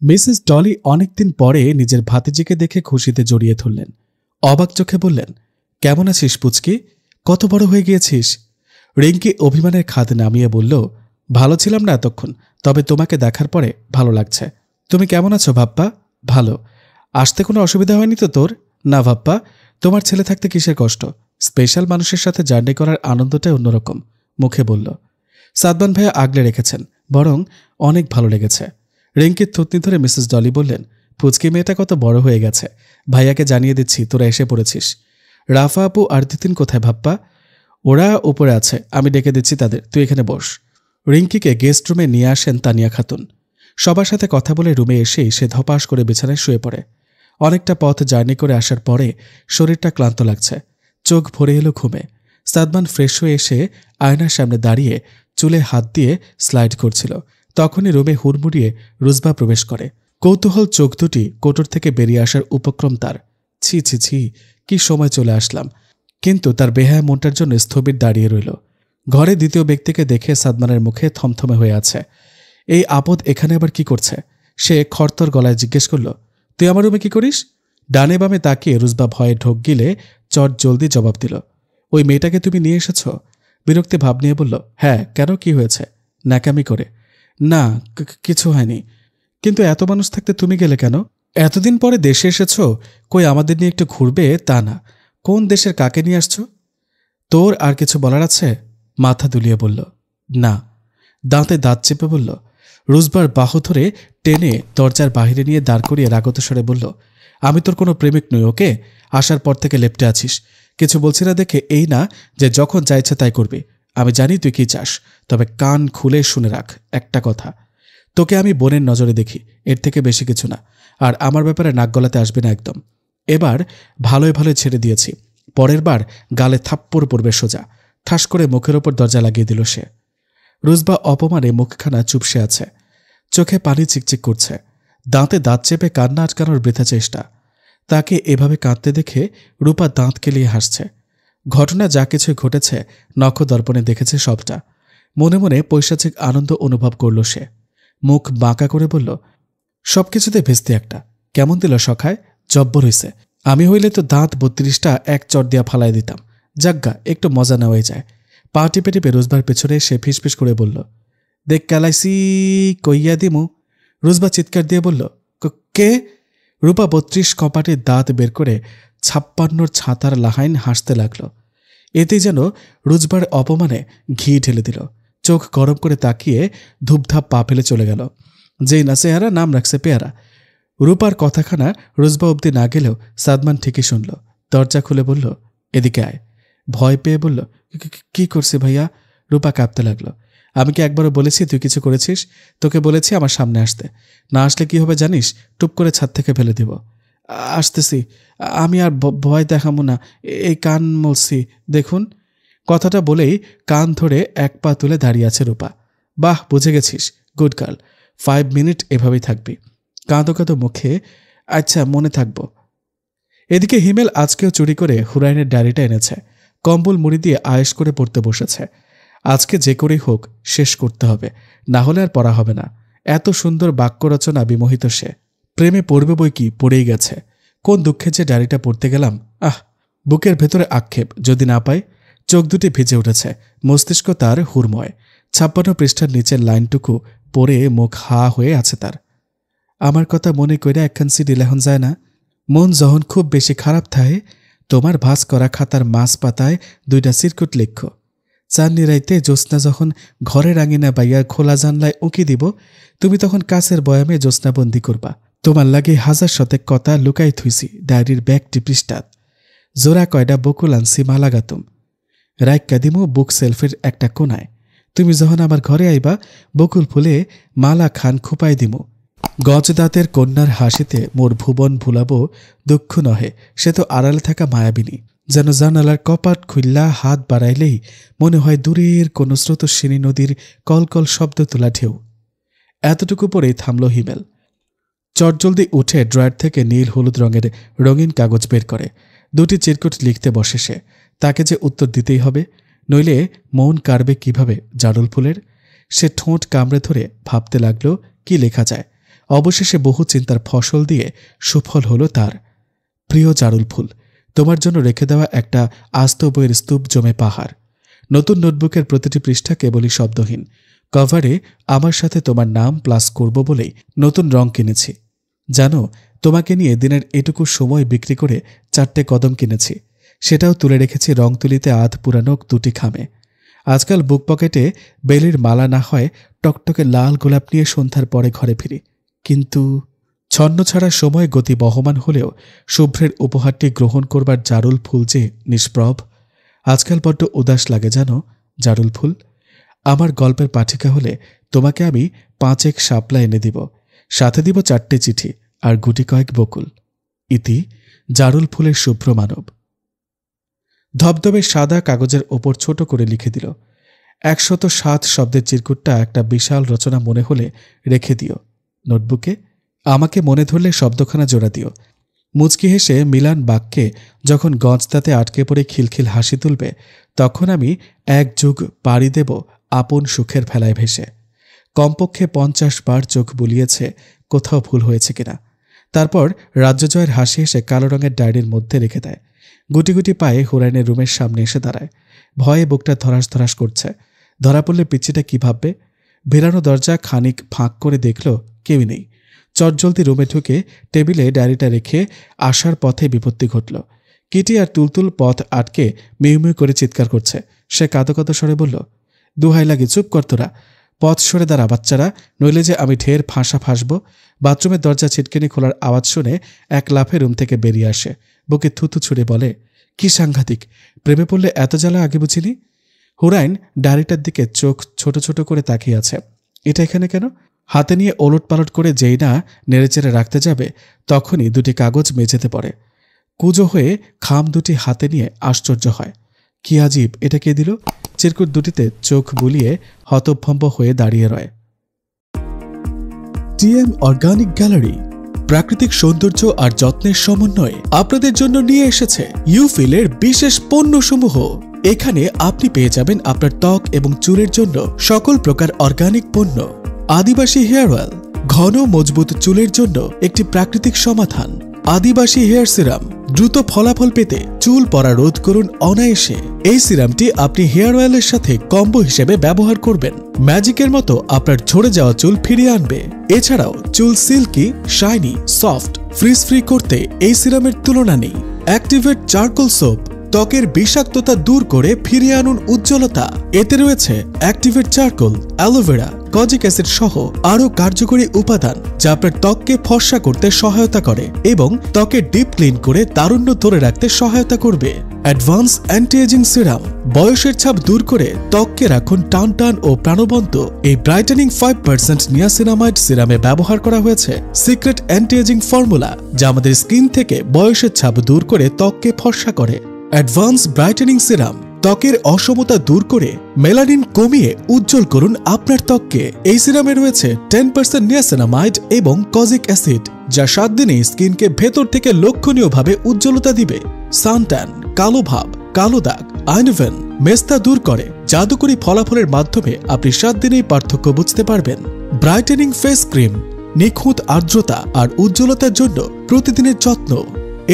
Mrs Dolly অনেকদিন পরে নিজের ভাতিজিকে দেখে খুশিতে জড়িয়ে ধরলেন। অবাক চোখে বললেন, কেমন আছিস পুচকি? কত বড় হয়ে গিয়েছিস? রিঙ্কি অভিমানের খাদ নামিয়ে বলল, ভালো ছিলাম না এতক্ষণ, তবে তোমাকে দেখার পরে ভালো লাগছে। তুমি কেমন আছো ভাপ্পা? ভালো। আসতে কোনো অসুবিধা হয়নি তো তোর? না ভাপ্পা, তোমার ছেলে থাকতে কিসের কষ্ট? স্পেশাল মানুষের সাথে জার্নি করার আনন্দটাই অন্যরকম, মুখে বলল। সাদমান ভাইয়া আগলে রেখেছেন, বরং অনেক ভালো লেগেছে। রিঙ্কির থুতনি ধরে মিসেস ডলি বললেন, পুচকি মেয়েটা কত বড় হয়ে গেছে। ভাইয়াকে জানিয়ে দিচ্ছি তোরা এসে পড়েছিস। রাফা আপু আর তিতিন কোথায় ভাপ্পা? ওরা উপরে আছে, আমি ডেকে দিচ্ছি তাদের, তুই এখানে বস। রিঙ্কিকে গেস্ট রুমে নিয়ে আসেন তানিয়া খাতুন। সবার সাথে কথা বলে রুমে এসেই সে ধপাস করে বিছানায় শুয়ে পড়ে। অনেকটা পথ জার্নি করে আসার পরে শরীরটা ক্লান্ত লাগছে, চোখ ভরে এলো ঘুমে। সাদমান ফ্রেশ হয়ে এসে আয়নার সামনে দাঁড়িয়ে চুলে হাত দিয়ে স্লাইড করছিল। তখনই রুমে হুড়মুড়িয়ে রুজবা প্রবেশ করে। কৌতূহল চোখ দুটি কোটর থেকে বেরিয়ে আসার উপক্রম তার। ছি ছি ছি, কি সময় চলে আসলাম। কিন্তু তার বেহায়া মনটার জন্য স্থবির দাঁড়িয়ে রইল। ঘরে দ্বিতীয় ব্যক্তিকে দেখে সাদমানের মুখে থমথমে হয়ে আছে। এই আপদ এখানে আবার কি করছে? সে খরতর গলায় জিজ্ঞেস করল, তুই আমার রুমে কি করিস? ডানে বামে তাকিয়ে রুজবা ভয়ে ঢোক গিলে চট জলদি জবাব দিল, ওই মেয়েটাকে তুমি নিয়ে এসেছ? বিরক্তি ভাব নিয়ে বলল, হ্যাঁ, কেন, কি হয়েছে? ন্যাকামি করে, না কিছু হয়নি। কিন্তু এত মানুষ থাকতে তুমি গেলে কেন? এতদিন পরে দেশে এসেছ, কই আমাদের নিয়ে একটু ঘুরবে তা না। কোন দেশের কাকে নিয়ে আসছো? তোর আর কিছু বলার আছে? মাথা দুলিয়ে বলল, না। দাঁতে দাঁত চেপে বলল। রুজবার বাহু ধরে টেনে দরজার বাহিরে নিয়ে দাঁড় করিয়ে রাগত স্বরে বলল, আমি তোর কোনো প্রেমিক নই, ওকে? আসার পর থেকে লেপ্টে আছিস। কিছু বলছি না দেখে এই না যে যখন যা ইচ্ছা তাই করবি। আমি জানি তুই কি চাস, তবে কান খুলে শুনে রাখ একটা কথা। তোকে আমি বোনের নজরে দেখি, এর থেকে বেশি কিছু না। আর আমার ব্যাপারে নাক গলাতে আসবে না একদম। এবার ভালোই ভালোই ছেড়ে দিয়েছি, পরের বার গালে থাপ্পড় পড়বে সোজা। ঠাস করে মুখের ওপর দরজা লাগিয়ে দিল সে। রুজবা অপমানে মুখখানা চুপসে আছে, চোখে পানি চিকচিক করছে। দাঁতে দাঁত চেপে কান্না আটকানোর বৃথা চেষ্টা। তাকে এভাবে কাঁদতে দেখে রূপা দাঁত কেলিয়ে হাসছে। ঘটনা যা কিছু ঘটেছে নখদর্পণে দেখেছে সবটা। মনে মনে পৈশাচিক আনন্দ অনুভব করল সে। মুখ বাঁকা করে বলল, সবকিছুতে ভেস্তি একটা। কেমন দিল সখায়? জব্বর হইছে। আমি হইলে তো দাঁত ৩২টা এক চট দিয়া ফালাই দিতাম। যাজ্ঞা, একটু মজা নেওয়াই যায়। পা টিপে টিপে রুজবার পেছনে সে ফিসফিস করে বলল, দেখ কেলাইসি কইয়া দিমু। রুজবা চিৎকার দিয়ে বলল, কে? রূপা ৩২ কপাটির দাঁত বের করে ৫৬ ছাতার লাহাইন হাসতে লাগল। এতে যেন রুজবার অপমানে ঘি ঢেলে দিল। চোখ গরম করে তাকিয়ে ধূপধাপ পা ফেলে চলে গেল। যেই না চেহারা, নাম রাখছে পেয়ারা। রূপার কথাখানা রুজবা অব্দি না গেলেও সাদমান ঠিকই শুনল। দরজা খুলে বলল, এদিকে আয়। ভয় পেয়ে বলল, কি করছি ভাইয়া? রূপা কাঁপতে লাগলো। আমি কি একবারও বলেছি তুই কিছু করেছিস? তোকে বলেছি আমার সামনে আসতে। না আসলে কি হবে জানিস? টুপ করে ছাদ থেকে ফেলে দিব। আসতেছি, আমি আর ভয় দেখাবো না, এই কান মলছি দেখুন। কথাটা বলেই কান ধরে এক পা তুলে দাঁড়িয়ে আছে রূপা। বাহ, বুঝে গেছিস, গুড গার্ল। 5 মিনিট এভাবেই থাকবি। কাঁদো কাঁদো মুখে, আচ্ছা মনে থাকবো। এদিকে হিমেল আজকেও চুরি করে হুরাইনের ডায়েরিটা এনেছে। কম্বল মুড়ি দিয়ে আয়েশ করে পড়তে বসেছে। আজকে যে করেই হোক শেষ করতে হবে, না হলে আর পড়া হবে না। এত সুন্দর বাক্য রচনা বিমোহিত সে। প্রেমে পড়বে বই কি, পড়েই গেছে। কোন দুঃখে যে ডায়েরিটা পড়তে গেলাম। বুকের ভেতরে আক্ষেপ, যদি না পাই। চোখ দুটি ভিজে উঠেছে, মস্তিষ্ক তার হুড়ময়। ৫৬ পৃষ্ঠার নিচের লাইনটুকু পড়ে মুখ হা হয়ে আছে তার। আমার কথা মনে কইরা একখান সিডি লেখন যায় না? মন যখন খুব বেশি খারাপ থাকে, তোমার ভাঁজ করা খাতার মাছ পাতায় 2টা সিরকুট লিখ। চাঁদনি রাইতে জ্যোৎস্না যখন ঘরের আঙিনা বাইয়া খোলা জানলায় উঁকি দিব, তুমি তখন কাছের বয়ামে জ্যোৎস্নাবন্দি করবা। তোমার লাগে 1000 শতেক কথা লুকাই থুইছি ডায়েরির ব্যাগটি পৃষ্ঠাত। জোড়া কয়টা বকুল আনছি মালা গাতুম, রাইক্কা দিমু বুক সেলফের একটা কোনায়। তুমি যখন আমার ঘরে আইবা, বকুল ফুলে মালা খান খুপাই দিমু। গজদাতের কন্যার হাসিতে মোর ভুবন ভুলাবো দুঃখ নহে, সে তো আড়ালে থাকা মায়াবিনী। যেন জানালার কপাট খুললা হাত বাড়াইলেই মনে হয় দূরের কোনো স্রোতস্বিনী নদীর কলকল শব্দ তোলা ঢেউ। এতটুকু পরেই থামল হিমেল। চটজলদি উঠে ড্রয়ার থেকে নীল হলুদ রঙের রঙিন কাগজ বের করে 2টি চিরকুট লিখতে বসে সে। তাকে যে উত্তর দিতেই হবে, নইলে মন কাড়বে কিভাবে জারুল ফুলের। সে ঠোঁট কামড়ে ধরে ভাবতে লাগলো কি লেখা যায়। অবশেষে বহু চিন্তার ফসল দিয়ে সুফল হলো তার। প্রিয় জারুল ফুল, তোমার জন্য রেখে দেওয়া একটা আস্ত বইয়ের স্তূপ জমে পাহাড়। নতুন নোটবুকের প্রতিটি পৃষ্ঠা কেবলই শব্দহীন। কভারে আমার সাথে তোমার নাম প্লাস করব বলেই নতুন রং কিনেছি। জানো, তোমাকে নিয়ে দিনের এটুকু সময় বিক্রি করে 4টে কদম কিনেছি। সেটাও তুলে রেখেছি রং তুলিতে আধ পুরানো 2টি খামে। আজকাল বুক পকেটে বেলির মালা না হয় টকটকে লাল গোলাপ নিয়ে সন্ধ্যার পরে ঘরে ফিরি। কিন্তু ছন্ন ছাড়া সময় গতি বহমান হলেও শুভ্রের উপহারটি গ্রহণ করবার জারুল ফুল যে নিষ্প্রভ। আজকাল বড্ড উদাস লাগে জানো জারুল ফুল। আমার গল্পের পাঠিকা হলে তোমাকে আমি 5 শাপলা এনে দিব, সাথে দিব 4টে চিঠি আর গুটি কয়েক বকুল। ইতি জারুল ফুলের শুভ্র মানব। ধবধবে সাদা কাগজের ওপর ছোট করে লিখে দিল, 107 শব্দের চিরকুটটা একটা বিশাল রচনা মনে হলে রেখে দিও নোটবুকে। আমাকে মনে ধরলে শব্দখানা জোড়া দিও। মুচকি হেসে মিলান বাক্যে যখন গজদাতে আটকে পড়ে খিলখিল হাসি তুলবে, তখন আমি 1 যুগ পাড়ি দেব আপন সুখের ভেলায় ভেসে। কমপক্ষে 50 বার চোখ বুলিয়েছে কোথাও ভুল হয়েছে কিনা। তারপর রাজ্যজয়ের হাসি এসে কালো রঙের ডায়েরির মধ্যে রেখে দেয়। গুটি গুটি পায়ে হুরাইনের রুমের সামনে এসে দাঁড়ায়। ভয়ে বুকটা ধরাস ধরাস করছে। ধরা পড়লে পিচ্ছিটা কি ভাববে। ভেরানো দরজা খানিক ফাঁক করে দেখল কেউই নেই। চটজলদি রুমে ঢুকে টেবিলে ডায়েরিটা রেখে আসার পথে বিপত্তি ঘটল। কিটি আর তুলতুল পথ আটকে মিউমিউ করে চিৎকার করছে। সে কাঁদো কাঁদো স্বরে বলল, দুহাই লাগে, চুপ কর তোরা, পথ সরে দাঁড়া বাচ্চারা, নইলে যে আমি ঢের ফাঁসা ফাঁসব। বাথরুমের দরজা ছিটকেনি খোলার আওয়াজ শুনে এক লাফে রুম থেকে বেরিয়ে আসে। বুকে থুতু ছুড়ে বলে, কি সাংঘাতিক, প্রেমে পড়লে এত জ্বালা আগে বুঝিনি। হুরাইন ডায়েরিটার দিকে চোখ ছোট ছোট করে তাকিয়ে আছে। এটা এখানে কেন? হাতে নিয়ে ওলট পালট করে যেই না নেড়েচেড়ে রাখতে যাবে, তখনই 2টি কাগজ মেঝেতে পড়ে। কুজো হয়ে খাম 2টি হাতে নিয়ে আশ্চর্য হয়, কি আজীব, এটা কে দিল? চিরকুট 2টিতে চোখ বুলিয়ে হতভম্ব হয়ে দাঁড়িয়ে রয়। টিএম অর্গানিক গ্যালারি প্রাকৃতিক সৌন্দর্য আর যত্নের সমন্বয়ে আপনাদের জন্য নিয়ে এসেছে ইউফিলের বিশেষ পণ্যসমূহ। এখানে আপনি পেয়ে যাবেন আপনার ত্বক এবং চুলের জন্য সকল প্রকার অর্গানিক পণ্য। আদিবাসী হেয়ার অয়েল, ঘন মজবুত চুলের জন্য একটি প্রাকৃতিক সমাধান। আদিবাসী হেয়ার সিরাম, দ্রুত ফলাফল পেতে চুল পড়া রোধ করুন অনায়াসে। এই সিরামটি আপনি হেয়ার অয়েলের সাথে কম্বো হিসেবে ব্যবহার করবেন। ম্যাজিকের মতো আপনার ঝরে যাওয়া চুল ফিরিয়ে আনবে। এছাড়াও চুল silky, shiny, soft, frizz free করতে এই সিরামের তুলনা নেই। অ্যাক্টিভেট চারকোল সোপ, ত্বকের বিষাক্ততা দূর করে ফিরিয়ে আনুন উজ্জ্বলতা। এতে রয়েছে activate charcoal, aloe vera, kojic acid সহ আরও কার্যকরী উপাদান, যা আপনার ত্বককে ফর্সা করতে সহায়তা করে এবং ত্বকে ডিপ ক্লিন করে তারুণ্য ধরে রাখতে সহায়তা করবে। অ্যাডভান্স অ্যান্টি এজিং সিরাম, বয়সের ছাপ দূর করে ত্বককে রাখুন টান টান ও প্রাণবন্ত। এই ব্রাইটেনিং 5% নিয়াসিনামাইড সিরামে ব্যবহার করা হয়েছে সিক্রেট অ্যান্টি এজিং ফর্মুলা, যা আমাদের স্কিন থেকে বয়সের ছাপ দূর করে ত্বককে ফর্সা করে। অ্যাডভান্স ব্রাইটেনিং সিরাম, ত্বকের অসমতা দূর করে মেলানিন কমিয়ে উজ্জ্বল করুন আপনার ত্বককে। এই সিরামে রয়েছে 10% নিয়াসিনামাইড এবং কজিক অ্যাসিড, যা 7 দিনে স্কিনকে ভেতর থেকে লক্ষণীয়ভাবে উজ্জ্বলতা দিবে। সানট্যান, কালো ভাব, কালো দাগ, আইনভেন, মেস্তা দূর করে জাদুকরী ফলাফলের মাধ্যমে আপনি 7 দিনেই পার্থক্য বুঝতে পারবেন। ব্রাইটেনিং ফেস ক্রিম, নিখুঁত আর্দ্রতা আর উজ্জ্বলতার জন্য প্রতিদিনের যত্ন।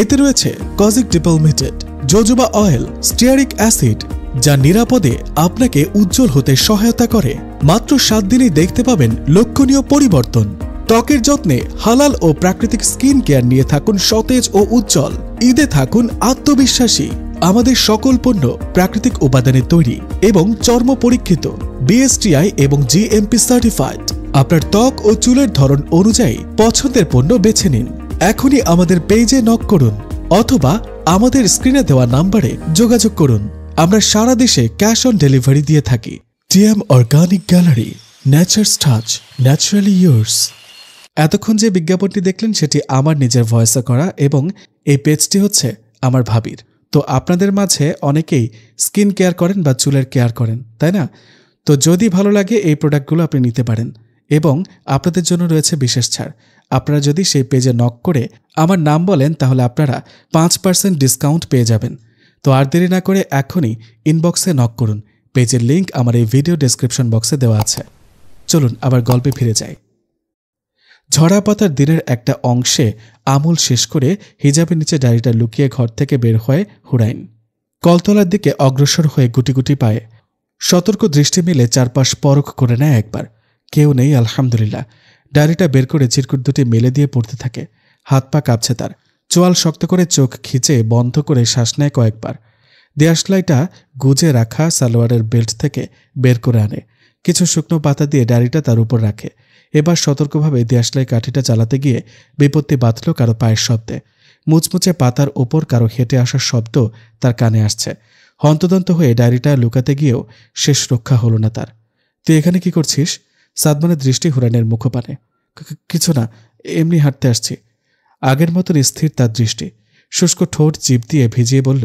এতে রয়েছে kojic dipalmitate, jojoba oil, stearic acid, যা নিরাপদে আপনাকে উজ্জ্বল হতে সহায়তা করে। মাত্র 7 দিনেই দেখতে পাবেন লক্ষণীয় পরিবর্তন। ত্বকের যত্নে হালাল ও প্রাকৃতিক স্কিন কেয়ার নিয়ে থাকুন সতেজ ও উজ্জ্বল। ঈদে থাকুন আত্মবিশ্বাসী। আমাদের সকল পণ্য প্রাকৃতিক উপাদানে তৈরি এবং চর্ম পরীক্ষিত, বিএসটিআই এবং জিএমপি সার্টিফাইড। আপনার ত্বক ও চুলের ধরন অনুযায়ী পছন্দের পণ্য বেছে নিন। এখনই আমাদের পেজে নক করুন অথবা আমাদের স্ক্রিনে দেওয়া নাম্বারে যোগাযোগ করুন। আমরা সারা দেশে ক্যাশ অন ডেলিভারি দিয়ে থাকি। TM organic gallery, nature's touch, naturally yours. এতক্ষণ যে বিজ্ঞাপনটি দেখলেন সেটি আমার নিজের ভয়েসে করা এবং এই পেজটি হচ্ছে আমার ভাবির। তো আপনাদের মাঝে অনেকেই স্কিন কেয়ার করেন বা চুলের কেয়ার করেন, তাই না? তো যদি ভালো লাগে এই প্রোডাক্টগুলো আপনি নিতে পারেন এবং আপনাদের জন্য রয়েছে বিশেষ ছাড়। আপনারা যদি সেই পেজে নক করে আমার নাম বলেন তাহলে আপনারা 5% ডিসকাউন্ট পেয়ে যাবেন। তো আর দেরি না করে এখনই ইনবক্সে নক করুন। পেজের লিঙ্ক আমার এই ভিডিও ডেসক্রিপশন বক্সে দেওয়া আছে। চলুন আবার গল্পে ফিরে যাই। ঝরা পাতার দিনের একটা অংশে আমল শেষ করে হিজাবের নিচে ডায়েরিটা লুকিয়ে ঘর থেকে বের হয় হুরাইন। কলতলার দিকে অগ্রসর হয়ে গুটি গুটি পায়ে সতর্ক দৃষ্টি মিলে চারপাশ পরখ করে নেয় একবার। কেউ নেই, আলহামদুলিল্লাহ। ডায়েরিটা বের করে চিরকুট দুটি মেলে দিয়ে পড়তে থাকে। হাত পা কাঁপছে তার। চোয়াল শক্ত করে চোখ খিচে বন্ধ করে শ্বাস নেয় কয়েকবার। দেয়াশলাইটা গুজে রাখা সালোয়ারের বেল্ট থেকে বের করে আনে। কিছু শুকনো পাতা দিয়ে ডায়েরিটা তার উপর রাখে। এবার সতর্কভাবে দেয়াশলাই কাঠিটা চালাতে গিয়ে বিপত্তি বাঁধল কারো পায়ের শব্দে। মুচমুচে পাতার ওপর কারো হেঁটে আসার শব্দ তার কানে আসছে। হন্তদন্ত হয়ে ডায়েরিটা লুকাতে গিয়েও শেষ রক্ষা হলো না তার। তুই এখানে কি করছিস? সাদমানের দৃষ্টি হুরাইনের মুখপানে। কিছু না, এমনি হাঁটতে আসছি। আগের মতন স্থির তার দৃষ্টি। শুষ্ক ঠোঁট জিভ দিয়ে ভিজিয়ে বলল,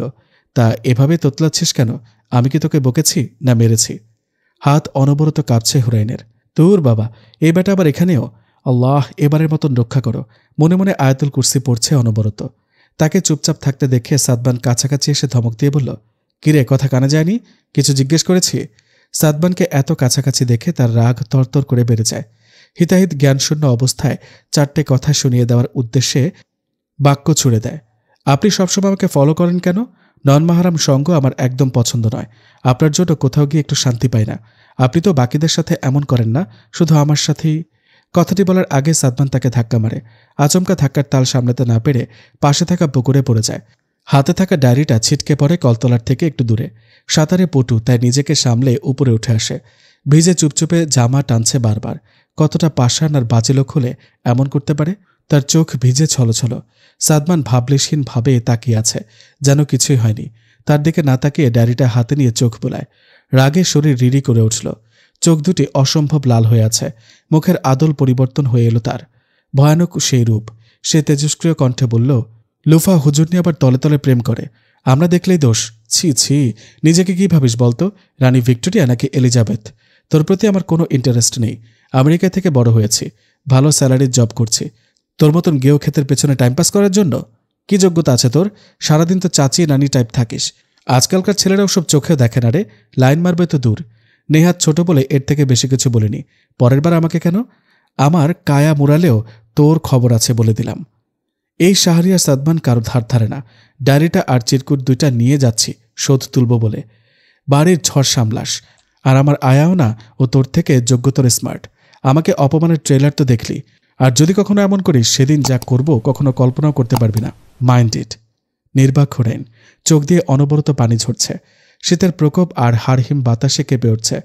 তা এভাবে তোতলাচ্ছিস কেন? আমি কি তোকে বকেছি না মেরেছি? হাত অনবরত কাঁপছে হুরাইনের। তোর বাবা, এই বেটা আবার এখানেও! আল্লাহ, এবারের মতন রক্ষা করো। মনে মনে আয়াতুল কুরসি পড়ছে অনবরত। তাকে চুপচাপ থাকতে দেখে সাদমান কাছাকাছি এসে ধমক দিয়ে বলল, কিরে, কথা কানে যায়নি? কিছু জিজ্ঞেস করেছি? সাদমানকে এত কাছাকাছি দেখে তার রাগ তরতর করে বেড়ে যায়। হিতাহিত জ্ঞানশূন্য অবস্থায় চারটে কথা শুনিয়ে দেওয়ার উদ্দেশ্যে বাক্য ছুড়ে দেয়। আপনি সবসময় আমাকে ফলো করেন কেন? নন মাহারাম সঙ্গ আমার একদম পছন্দ নয়। আপনার জন্য কোথাও গিয়ে একটু শান্তি পাই না। আপনি তো বাকিদের সাথে এমন করেন না, শুধু আমার সাথেই। কথাটি বলার আগে সাদমান তাকে ধাক্কা মারে। আচমকা ধাক্কার তাল সামলাতে না পেরে পাশে থাকা পুকুরে পড়ে যায়। হাতে থাকা ডায়েরিটা ছিটকে পড়ে কলতলার থেকে একটু দূরে। সাঁতারে পটু, তাই নিজেকে সামলে উপরে উঠে আসে। ভিজে চুপচুপে জামা টানছে বারবার। কতটা পাষাণ আর বাজে লোক হলে এমন করতে পারে? তার চোখ ভিজে ছলছল। সাদমান ভাবলেশহীন ভাবে তাকিয়ে আছে, যেন কিছুই হয়নি। তার দিকে না তাকিয়ে ডায়েরিটা হাতে নিয়ে চোখ বোলায়। রাগে শরীর রিরি করে উঠল। চোখ দুটি অসম্ভব লাল হয়ে আছে। মুখের আদল পরিবর্তন হয়ে এলো তার। ভয়ানক সেই রূপ। সে তেজস্ক্রিয় কণ্ঠে বলল, লুফা হুজুর নিয়ে আবার তলে তলে প্রেম করে। আমরা দেখলেই দোষ। ছি ছি, নিজেকে কি ভাবিস বলতো? রানী ভিক্টোরিয়া নাকি এলিজাবেথ? তোর প্রতি আমার কোনো ইন্টারেস্ট নেই। আমেরিকা থেকে বড় হয়েছি, ভালো স্যালারির জব করছি। তোর মতন গেও ক্ষেতের পেছনে টাইম পাস করার জন্য? কি যোগ্যতা আছে তোর? সারাদিন তো চাচি নানি টাইপ থাকিস। আজকালকার ছেলেরাও সব চোখেও দেখে না রে। লাইন মারবে তো দূর। নেহাত ছোট বলে এর থেকে বেশি কিছু বলিনি। পরের বার আমাকে কেন? আমার কায়া মুরালেও তোর খবর আছে বলে দিলাম। এই শাহরিয়ার সাদমান কারো ধার ধারে না। ডায়েরিটা আর চিরকুট দুইটা নিয়ে যাচ্ছি শোধ তুলব বলে। বাড়ির ঝড় সামলাস। আর আমার আয়াও না, ও তোর থেকে যোগ্যতর স্মার্ট। আমাকে অপমানের ট্রেলার তো দেখলি। আর যদি কখনো এমন করিস, সেদিন যা করব কখনো কল্পনাও করতে পারবি না। Mind it. নির্বাক হলেন। চোখ দিয়ে অনবরত পানি ঝরছে। শীতের প্রকোপ আর হাড়হিম বাতাসে কেঁপে উঠছে।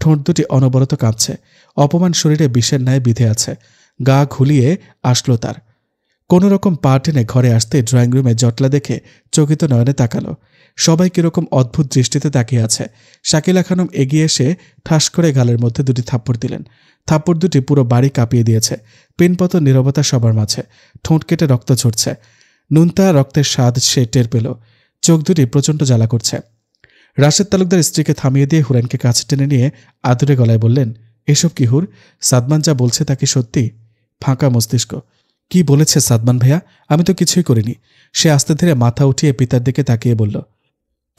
ঠোঁট দুটি অনবরত কাঁপছে। অপমান শরীরে বিষের ন্যায় বিধে আছে। গা ঘুলিয়ে আসলো তার। কোনো রকম পা টেনে ঘরে আসতে ড্রয়িং রুমে জটলা দেখে চকিত নয়নে তাকালো। সবাই কিরকম অদ্ভুত দৃষ্টিতে তাকিয়ে আছে। শাকিলা খানম এগিয়ে এসে ঠাস করে গালের মধ্যে দুটি থাপ্পড় দিলেন। থাপ্পড় দুটি পুরো বাড়ি কাঁপিয়ে দিয়েছে। পিনপত নীরবতা সবার মাঝে। ঠোঁট কেটে রক্ত ঝরছে। নুনতা রক্তের স্বাদ সে টের পেল। চোখ দুটি প্রচণ্ড জ্বালা করছে। রাশেদ তালুকদার স্ত্রীকে থামিয়ে দিয়ে হুরাইনকে কাছে টেনে নিয়ে আদুরে গলায় বললেন, এসব কি হুর? সাদমান যা বলছে তা কি সত্যি? ফাঁকা মস্তিষ্ক। কি বলেছে সাদমান ভাইয়া? আমি তো কিছুই করিনি। সে আস্তে ধীরে মাথা উঠিয়ে পিতার দিকে তাকিয়ে বলল,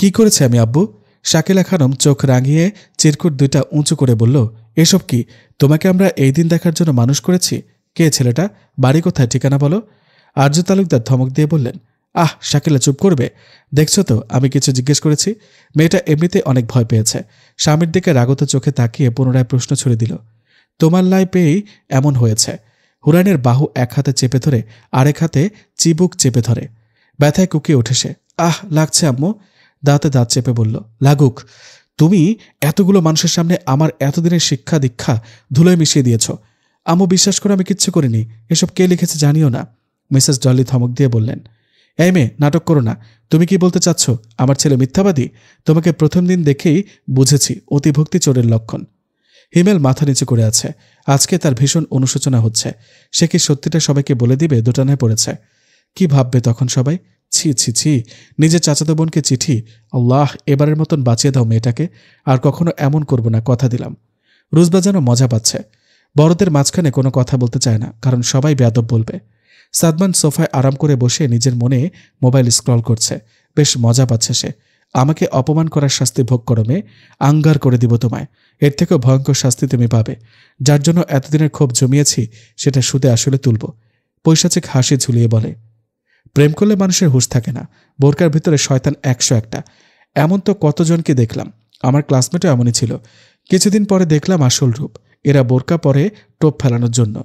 কি করেছে আমি আব্বু? শাকিলা খানম চোখ রাঙিয়ে চিরকুট দুইটা উঁচু করে বলল, এসব কি? তোমাকে আমরা এই দিন দেখার জন্য মানুষ করেছি। কে ছেলেটা? বাড়ি কোথায়? ঠিকানা বলো। আর্য তালুকদার ধমক দিয়ে বললেন, আহ শাকিলা, চুপ করবে? দেখছো তো আমি কিছু জিজ্ঞেস করেছি। মেয়েটা এমনিতে অনেক ভয় পেয়েছে। স্বামীর দিকে রাগত চোখে তাকিয়ে পুনরায় প্রশ্ন ছুড়ে দিল, তোমার লাই পেয়েই এমন হয়েছে। হুরাইনের বাহু এক হাতে চেপে ধরে আরেক হাতে চিবুক চেপে ধরে। ব্যথায় কুকিয়ে উঠে সে। আহ, লাগছে আম্মু। দাঁতে দাঁত চেপে বলল, লাগুক। তুমি এতগুলো মানুষের সামনে আমার এতদিনের শিক্ষা দীক্ষা ধুলোয় মিশিয়ে দিয়েছ। আম্মু, বিশ্বাস করে আমি কিচ্ছু করিনি। এসব কে লিখেছে জানিও না। মিসেস ডলি ধমক দিয়ে বললেন, এই মেয়ে, নাটক করো না। তুমি কি বলতে চাচ্ছ আমার ছেলে মিথ্যাবাদী? তোমাকে প্রথম দিন দেখেই বুঝেছি অতিভক্তি চোরের লক্ষণ। হিমেল মাথা নিচু করে আছে। আজকে তার ভীষণ অনুশোচনা হচ্ছে। সে কি সত্যিটা সবাইকে বলে দিবে? দোটানায় পড়েছে। কি ভাববে তখন সবাই? ছি ছি ছি, নিজের চাচাতো বোনকে চিঠি। আল্লাহ, এবারের মতন বাঁচিয়ে দাও মেয়েটাকে। আর কখনো এমন করব না, কথা দিলাম। রুজবা যেন মজা পাচ্ছে। বড়দের মাঝখানে কোনো কথা বলতে চায় না, কারণ সবাই বেয়াদব বলবে। সাদমান সোফায় আরাম করে বসে নিজের মনে মোবাইল স্ক্রল করছে। বেশ মজা পাচ্ছে সে। আমাকে অপমান করার শাস্তি ভোগ করো মেয়ে, আঙ্গার করে দিব তোমায়। এর থেকেও ভয়ঙ্কর শাস্তি তুমি পাবে। যার জন্য এতদিনের ক্ষোভ জমিয়েছি সেটা সুদে আসলে তুলব। পৈশাচিক হাসি ঝুলিয়ে বলে, প্রেম করলে মানুষের হুঁশ থাকে না, বোরকার ভিতরে শয়তান 101টা। এমন তো কতজনকে দেখলাম, আমার ক্লাসমেটও এমনই ছিল। কিছুদিন পরে দেখলাম আসল রূপ। এরা বোরকা পরে টোপ ফেলানোর জন্য।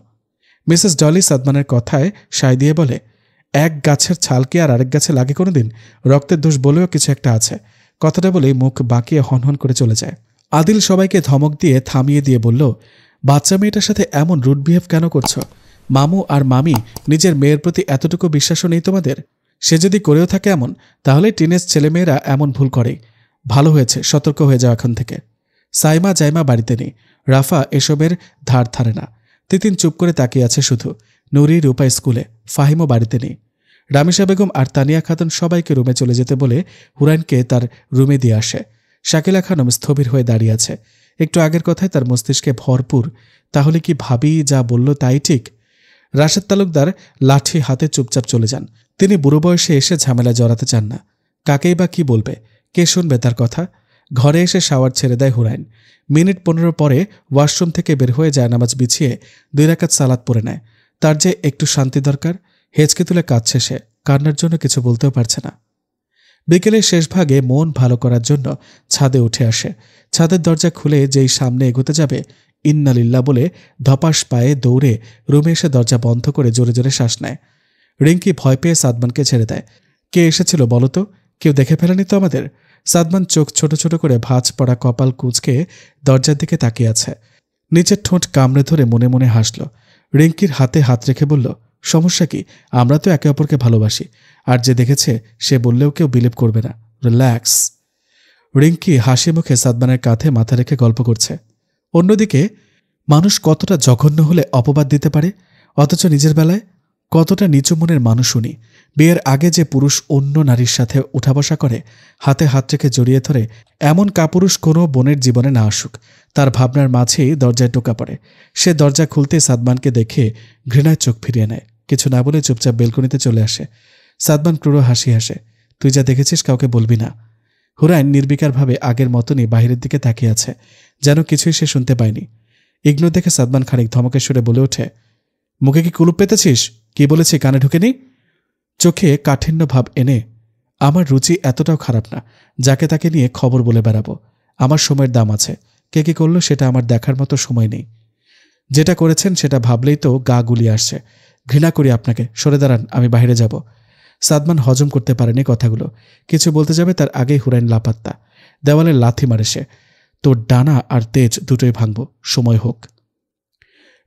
মিসেস ডলি সাদমানের কথায় সায় দিয়ে বলে, এক গাছের ছাল কি আর আরেক গাছে লাগে কোনোদিন? রক্তের দোষ বলেও কিছু একটা আছে। কথাটা বলেই মুখ বাঁকিয়ে হনহন করে চলে যায়। আদিল সবাইকে ধমক দিয়ে থামিয়ে দিয়ে বলল, বাচ্চা মেয়েটার সাথে এমন রুড বিহেভ কেন করছো? মামু আর মামি নিজের মেয়ের প্রতি এতটুকু বিশ্বাসও নেই তোমাদের? সে যদি করেও থাকে এমন, তাহলে টিনেজ ছেলেমেয়েরা এমন ভুল করে। ভালো হয়েছে, সতর্ক হয়ে যাও এখন থেকে। সাইমা জাইমা বাড়িতে নেই, রাফা এসবের ধার ধারে না। তিতিন চুপ করে তাকিয়ে আছে শুধু। নুরি রূপা স্কুলে, ফাহিমও বাড়িতে নেই। রামিসা বেগম আর তানিয়া খাতুন সবাইকে রুমে চলে যেতে বলে হুরাইনকে তার রুমে দিয়ে আসে। শাকিলা খানম স্থবির হয়ে দাঁড়িয়ে আছে। একটু আগের কথায় তার মস্তিষ্কে ভরপুর। তাহলে কি ভাবি যা বলল তাই ঠিক? রাশেদ তালুকদার লাঠি হাতে চুপচাপ চলে যান। তিনি বুড়ো বয়সে এসে ঝামেলা জড়াতে চান না। কাকেই বা কি বলবে, কে শুনবে তার কথা? ঘরে এসে শাওয়ার ছেড়ে দেয় হুরাইন। মিনিট 15 পরে ওয়াশরুম থেকে বের হয়ে যায়, নামাজ বিছিয়ে 2 রাকাত সালাত পড়ে নেয়। তার যে একটু শান্তি দরকার। হেঁচকে তুলে কাঁদছে সে, কান্নার জন্য কিছু বলতেও পারছে না। বিকেলের শেষ ভাগে মন ভালো করার জন্য ছাদে উঠে আসে। ছাদের দরজা খুলে যেই সামনে এগোতে যাবে, ইন্নালিল্লাহ বলে ধপাস পায়ে দৌড়ে রুমে এসে দরজা বন্ধ করে জোরে জোরে শ্বাস নেয়। রিঙ্কি ভয় পেয়ে সাদমানকে ছেড়ে দেয়। কে এসেছিল বলো তো? কেউ দেখে ফেলেনি তো আমাদের? সাদমান চোখ ছোট ছোট করে ভাঁজ পড়া কপাল কুঁচকে দরজার দিকে তাকিয়ে আছে। নিচের ঠোঁট কামড়ে ধরে মনে মনে হাসল। রিঙ্কির হাতে হাত রেখে বলল, সমস্যা কি? আমরা তো একে অপরকে ভালোবাসি। আর যে দেখেছে সে বললেও কেউ বিলিভ করবে না। রিল্যাক্স। রিঙ্কি হাসি মুখে সাদমানের কাঁধে মাথা রেখে গল্প করছে। অন্যদিকে মানুষ কতটা জঘন্য হলে অপবাদ দিতে পারে, অথচ নিজের বেলায় কতটা নিচু মনের মানুষ উনি। বিয়ের আগে যে পুরুষ অন্য নারীর সাথে উঠা বসা করে, হাতে হাত রেখে জড়িয়ে ধরে, এমন কাপুরুষ কোনো বোনের জীবনে না আসুক। তার ভাবনার মাঝেই দরজায় টোকা পড়ে। সে দরজা খুলতে সাদমানকে দেখে ঘৃণায় চোখ ফিরিয়ে নেয়। কিছু না বলে চুপচাপ বেলকনিতে চলে আসে। সাদমান ক্রুড়ো হাসি হাসে। তুই যা দেখেছিস কাউকে বলবি না। হুরাইন নির্বিকারভাবে আগের মতনই বাহিরের দিকে তাকিয়ে আছে, যেন কিছুই সে শুনতে পায়নি। ইগনোর দেখে সাদমান খানিক ধমকের সুরে বলে ওঠে, মুখে কি কুলুপ পেতেছিস? কি বলেছি কানে ঢুকেনি? চোখে কাঠিন্য ভাব এনে, আমার রুচি এতটাও খারাপ না যাকে তাকে নিয়ে খবর বলে বেড়াবো। আমার সময়ের দাম আছে। কে কি করলো সেটা আমার দেখার মতো সময় নেই। যেটা করেছেন সেটা ভাবলেই তো গা গুলিয়ে আসছে। ঘৃণা করি আপনাকে, সরে দাঁড়ান, আমি বাইরে যাব। সাদমান হজম করতে পারেনি কথাগুলো। কিছু বলতে যাবে তার আগেই হুরাইন লাপাত্তা। দেওয়ালে লাথি মারে সে। তোর ডানা আর তেজ দুটোই ভাঙব, সময় হোক।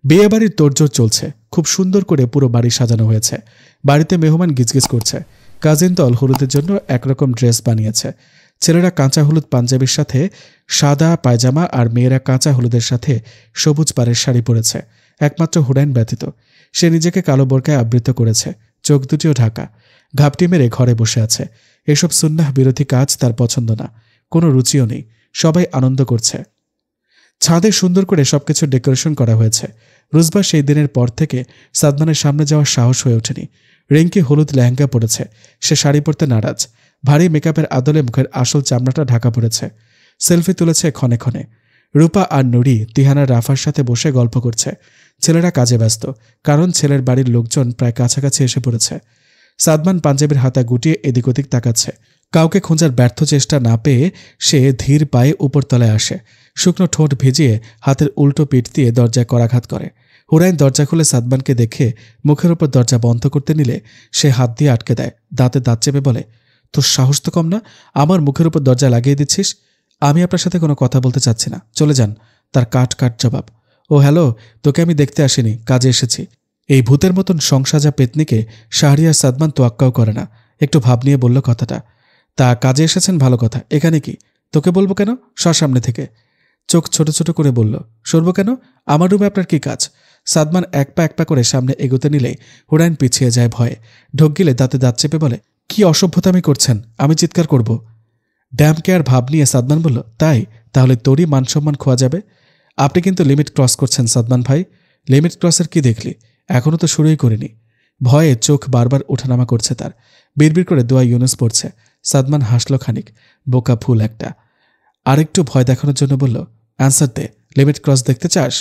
বিয়েবাড়ির তোড়জোড় চলছে। খুব সুন্দর করে পুরো বাড়ি সাজানো হয়েছে। বাড়িতে মেহমান গিজগিজ করছে। কাজিন দল হলুদের জন্য একরকম ড্রেস বানিয়েছে। ছেলেরা কাঁচা হলুদ পাঞ্জাবির সাথে সাদা পায়জামা আর মেয়েরা কাঁচা হলুদের সাথে সবুজ পাড়ের শাড়ি পরেছে, একমাত্র হুরাইন ব্যতীত। সে নিজেকে কালো বোরকায় আবৃত করেছে, চোখ দুটিও ঢাকা। ঘাপটি মেরে ঘরে বসে আছে। এসব সুন্নাহ বিরোধী কাজ তার পছন্দ না, কোনো রুচিও নেই। সবাই আনন্দ করছে। ছাদে সুন্দর করে সবকিছু ডেকোরেশন করা হয়েছে। রুজবা সেই দিনের পর থেকে সাদমানের সামনে যাওয়ার সাহস হয়ে ওঠেনি। রিঙ্কি হলুদ লেহেঙ্গা পরেছে, সে শাড়ি পরতে নারাজ। ভারী মেকআপের আদলে মুখের আসল চামড়াটা ঢাকা পড়েছে। সেলফি তুলেছে ক্ষণে ক্ষণে। রূপা আর নুরি তিহানার রাফার সাথে বসে গল্প করছে। ছেলেরা কাজে ব্যস্ত, কারণ ছেলের বাড়ির লোকজন প্রায় কাছাকাছি এসে পড়েছে। সাদমান পাঞ্জাবির হাতা গুটিয়ে এদিক ওদিক তাকাচ্ছে। কাউকে খোঁজার ব্যর্থ চেষ্টা না পেয়ে সে ধীর পায়ে উপরতলায় আসে। শুকনো ঠোঁট ভিজিয়ে হাতের উল্টো পিঠ দিয়ে দরজায় করাঘাত করে। হুরাইন দরজা খুলে সাদমানকে দেখে মুখের উপর দরজা বন্ধ করতে নিলে সে হাত দিয়ে আটকে দেয়। দাঁতে দাঁত চেপে বলে, তোর সাহস তো কম না, আমার মুখের উপর দরজা লাগিয়ে দিচ্ছিস? আমি আপনার সাথে কোনো কথা বলতে চাচ্ছি না, চলে যান। তার কাট কাট জবাব। ও হ্যালো, তোকে আমি দেখতে আসিনি, কাজে এসেছি। এই ভূতের মতন সংসাজা পেতনিকে শাহরিয়ার সাদমান তোয়াক্কাও করে না। একটু ভাব নিয়ে বলল কথাটা। তা কাজে এসেছেন ভালো কথা, এখানে কি? তোকে বলবো কেন? সামনে থেকে। চোখ ছোট ছোট করে বলল, সরব কেন? আমার রুমে আপনার কি কাজ? সাদমান এক পা করে সামনে এগোতে নিলে হুরাইন পিছিয়ে যায় ভয়ে। ঢোক গিলে দাঁতে দাঁত চেপে বলে, কি অসভ্যতামি করছেন, আমি চিৎকার করব। ড্যামকে আর ভাব নিয়ে সাদমান বলল, তাই? তাহলে তোরই মানসম্মান খোয়া যাবে। আপনি কিন্তু লিমিট ক্রস করছেন সাদমান ভাই। লিমিট ক্রসের কি দেখলি? এখনও তো শুরুই করিনি। ভয়ে চোখ বারবার ওঠানামা করছে তার। বিড়বিড় করে দোয়া ইউনুস পড়ছে। সাদমান হাসল খানিক। বোকা ফুল একটা। আরেকটু ভয় দেখানোর জন্য বলল, অ্যান্সার দে, লিমিট ক্রস দেখতে চাস?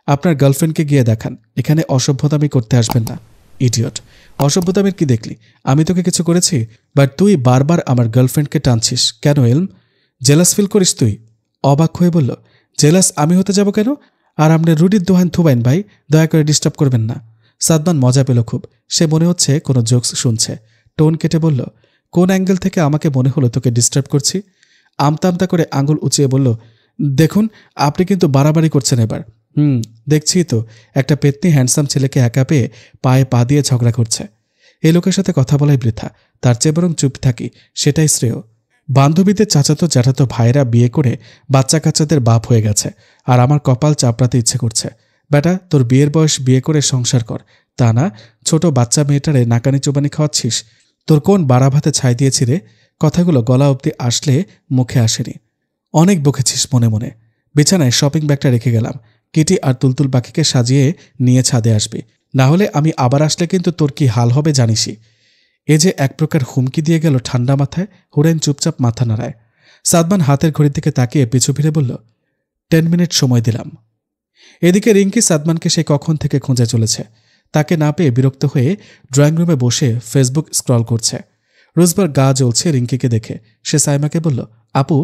আপনার গার্লফ্রেন্ডকে গিয়ে দেখান, এখানে অসভ্যতামি করতে আসবেন না। ইডিয়ট, অসভ্যতামির কি দেখলি? আমি তোকে কিছু করেছি? বাট তুই বারবার আমার গার্লফ্রেন্ডকে টানছিস কেন এলম? জেলাস ফিল করিস তুই? অবাক হয়ে বলল, জেলাস আমি হতে যাব কেন? আর আপনি রুডির দোহান থুবাইন ভাই, দয়া করে ডিস্টার্ব করবেন না। সাদমান মজা পেল খুব। সে মনে হচ্ছে কোনো জোকস শুনছে। টোন কেটে বলল, কোন অ্যাঙ্গেল থেকে আমাকে মনে হলো তোকে ডিস্টার্ব করছি? আমতা আমতা করে আঙুল উঁচিয়ে বলল, দেখুন আপনি কিন্তু বাড়াবাড়ি করছেন এবার। দেখছি তো, একটা পেতনি হ্যান্ডসাম ছেলেকে একা পেয়ে পায়ে পা দিয়ে ঝগড়া করছে। এই লোকের সাথে কথা বলাই বৃথা, তার চেয়ে বরং চুপ থাকি, সেটাই শ্রেয়। বান্ধবীদের চাচাতো জ্যাঠাতো ভাইরা বিয়ে করে বাচ্চা কাচ্চাদের বাপ হয়ে গেছে, আর আমার কপাল চাপড়াতে ইচ্ছে করছে। বেটা, তোর বিয়ের বয়স, বিয়ে করে সংসার কর, তা না ছোট বাচ্চা মেয়েটারে নাকানি চোবানি খাওয়াচ্ছিস। তোর কোন বাড়া ভাতে ছাই দিয়েছি রে? কথাগুলো গলা অবধি আসলে মুখে আসেনি। অনেক বকেছিস মনে মনে। বিছানায় শপিং ব্যাগটা রেখে গেলাম। কিটি আর তুলতুল পাখিকে সাজিয়ে নিয়ে ছাদে আসবি, না হলে আমি আবার আসলে কিন্তু তোর কি হাল হবে জানিসই। এ যে এক প্রকার হুমকি দিয়ে গেল ঠান্ডা মাথায়। হুরেন চুপচাপ মাথা নাড়ায়। সাদমান হাতের ঘড়ির দিকে তাকিয়ে পিছু ফিরে বলল, 10 মিনিট সময় দিলাম। এদিকে রিঙ্কি সাদমানকে সে কখন থেকে খুঁজে চলেছে। তাকে না পেয়ে বিরক্ত হয়ে ড্রয়িং রুমে বসে ফেসবুক স্ক্রল করছে। রোজবার গা জ্বলছে রিঙ্কিকে দেখে। সে সাইমাকে বলল, আপু